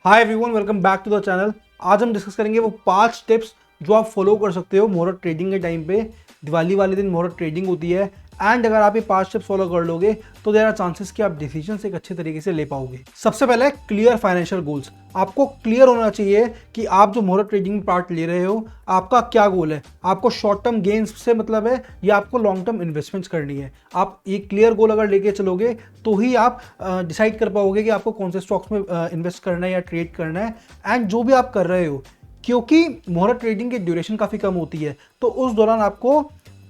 Hi everyone, welcome back to the channel. आज हम discuss करेंगे वो 5 टिप्स जो आप फॉलो कर सकते हो मोहरत ट्रेडिंग के टाइम पे। दिवाली वाले दिन मोहरत ट्रेडिंग होती है एंड अगर आप ये 5 टिप्स फॉलो कर लोगे तो देयर आर चांसेस कि आप डिसीजन एक अच्छे तरीके से ले पाओगे। सबसे पहले क्लियर फाइनेंशियल गोल्स। आपको क्लियर होना चाहिए कि आप जो मोहरत ट्रेडिंग में पार्ट ले रहे हो आपका क्या गोल है। आपको शॉर्ट टर्म गेन्स से मतलब है या आपको लॉन्ग टर्म इन्वेस्टमेंट्स करनी है। आप ये क्लियर गोल अगर लेके चलोगे तो ही आप डिसाइड कर पाओगे कि आपको कौन से स्टॉक्स में इन्वेस्ट करना है या ट्रेड करना है। एंड जो भी आप कर रहे हो, क्योंकि मोहरत ट्रेडिंग की ड्यूरेशन काफ़ी कम होती है तो उस दौरान आपको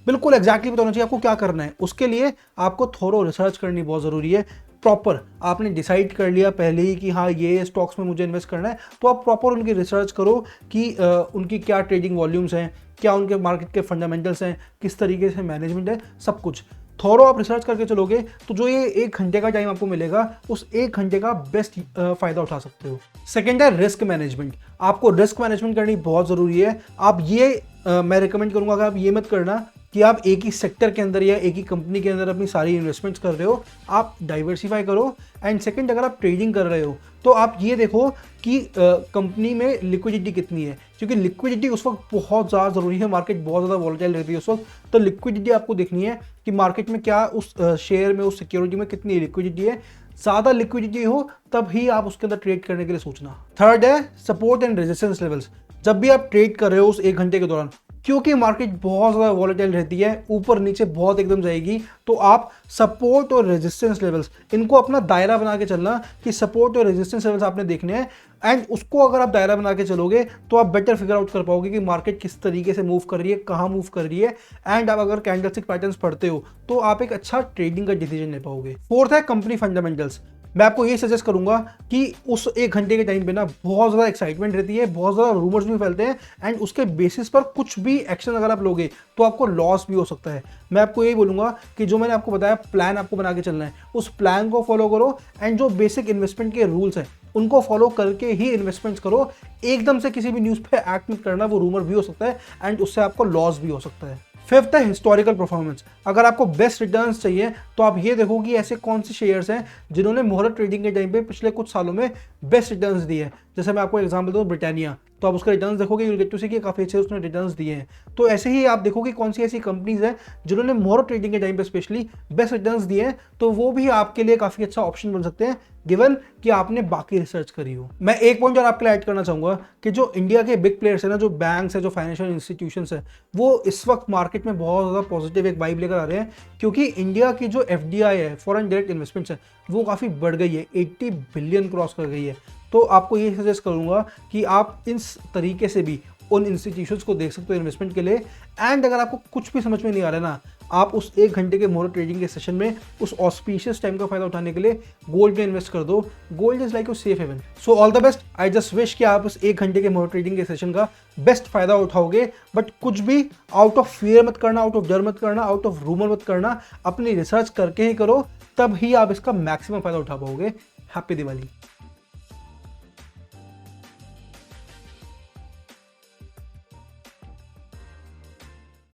बिल्कुल एग्जैक्टली पता होना चाहिए आपको क्या करना है। उसके लिए आपको थोरो रिसर्च करनी बहुत ज़रूरी है। प्रॉपर आपने डिसाइड कर लिया पहले ही कि हाँ ये स्टॉक्स में मुझे इन्वेस्ट करना है, तो आप प्रॉपर उनकी रिसर्च करो कि उनकी क्या ट्रेडिंग वॉल्यूम्स हैं, क्या उनके मार्केट के फंडामेंटल्स हैं, किस तरीके से मैनेजमेंट है, सब कुछ थोरो आप रिसर्च करके चलोगे तो जो ये 1 घंटे का टाइम आपको मिलेगा उस 1 घंटे का बेस्ट फायदा उठा सकते हो। सेकेंड है रिस्क मैनेजमेंट। आपको रिस्क मैनेजमेंट करनी बहुत ज़रूरी है। आप ये मैं रिकमेंड करूंगा कि आप ये मत करना कि आप एक ही सेक्टर के अंदर या एक ही कंपनी के अंदर अपनी सारी इन्वेस्टमेंट्स कर रहे हो। आप डाइवर्सिफाई करो। एंड सेकंड, अगर आप ट्रेडिंग कर रहे हो तो आप ये देखो कि कंपनी में लिक्विडिटी कितनी है, क्योंकि लिक्विडिटी उस वक्त बहुत ज़्यादा ज़रूरी है। मार्केट बहुत ज़्यादा वॉलेटाइल रहती है उस वक्त, तो लिक्विडिटी आपको देखनी है कि मार्केट में क्या उस शेयर में, उस सिक्योरिटी में कितनी लिक्विडिटी है। ज़्यादा लिक्विडिटी हो तब ही आप उसके अंदर ट्रेड करने के लिए सोचना। थर्ड है सपोर्ट एंड रेजिस्टेंस लेवल्स। जब भी आप ट्रेड कर रहे हो उस 1 घंटे के दौरान, क्योंकि मार्केट बहुत ज़्यादा वॉलेटाइल रहती है, ऊपर नीचे बहुत एकदम जाएगी, तो आप सपोर्ट और रेजिस्टेंस लेवल्स इनको अपना दायरा बना के चलना कि सपोर्ट और रेजिस्टेंस लेवल्स आपने देखने हैं। एंड उसको अगर आप दायरा बना के चलोगे तो आप बेटर फिगर आउट कर पाओगे कि मार्केट किस तरीके से मूव कर रही है, कहाँ मूव कर रही है। एंड आप अगर कैंडलस्टिक पैटर्न्स पढ़ते हो तो आप एक अच्छा ट्रेडिंग का डिसीजन ले पाओगे। फोर्थ है कंपनी फंडामेंटल्स। मैं आपको ये सजेस्ट करूंगा कि उस 1 घंटे के टाइम पे ना बहुत ज़्यादा एक्साइटमेंट रहती है, बहुत ज़्यादा रूमर्स भी फैलते हैं एंड उसके बेसिस पर कुछ भी एक्शन अगर आप लोगे तो आपको लॉस भी हो सकता है। मैं आपको यही बोलूंगा कि जो मैंने आपको बताया प्लान आपको बना के चलना है, उस प्लान को फॉलो करो एंड जो बेसिक इन्वेस्टमेंट के रूल्स हैं उनको फॉलो करके ही इन्वेस्टमेंट्स करो। एकदम से किसी भी न्यूज़ पे एक्ट मत करना, वो रूमर भी हो सकता है एंड उससे आपको लॉस भी हो सकता है। फिफ्थ है हिस्टोरिकल परफॉर्मेंस। अगर आपको बेस्ट रिटर्न्स चाहिए तो आप ये देखो कि ऐसे कौन से शेयर्स हैं जिन्होंने मोहरत ट्रेडिंग के टाइम पे पिछले कुछ सालों में बेस्ट रिटर्न्स दिए हैं। जैसे मैं आपको एग्जांपल दूं ब्रिटानिया, तो आप उसके रिटर्न्स देखोगे, यू गेट टू सी कि काफ़ी अच्छे उसने रिटर्न्स दिए हैं। तो ऐसे ही आप देखोगे कौन सी ऐसी कंपनीज हैं जिन्होंने मोहरत ट्रेडिंग के टाइम पे स्पेशली बेस्ट रिटर्न्स दिए हैं, तो वो भी आपके लिए काफ़ी अच्छा ऑप्शन बन सकते हैं गिवन कि आपने बाकी रिसर्च करी हो। मैं एक पॉइंट और आपके लिए ऐड करना चाहूंगा कि जो इंडिया के बिग प्लेयर्स है ना, जो बैंक्स है, जो फाइनेंशियल इंस्टीट्यूशंस है, वो इस वक्त मार्केट में बहुत ज़्यादा पॉजिटिव एक वाइब लेकर आ रहे हैं, क्योंकि इंडिया की जो FDI है, फॉरेन डायरेक्ट इन्वेस्टमेंट्स है, वो काफ़ी बढ़ गई है, 80 बिलियन क्रॉस कर गई है। तो आपको ये सजेस्ट करूंगा कि आप इस तरीके से भी उन इंस्टीट्यूशंस को देख सकते हो इन्वेस्टमेंट के लिए। एंड अगर आपको कुछ भी समझ में नहीं आ रहा है ना, आप उस 1 घंटे के मोहरत ट्रेडिंग के सेशन में उस ऑस्पिशियस टाइम का फायदा उठाने के लिए गोल्ड में इन्वेस्ट कर दो। Gold is like your safe haven. So all the best. I just wish कि आप उस 1 घंटे के मोहरत ट्रेडिंग के सेशन का बेस्ट फायदा उठाओगे। बट कुछ भी आउट ऑफ फियर मत करना, आउट ऑफ डर मत करना, आउट ऑफ रूमर मत करना। अपनी रिसर्च करके ही करो, तब ही आप इसका मैक्सिमम फायदा उठा पाओगे। हैप्पी दिवाली।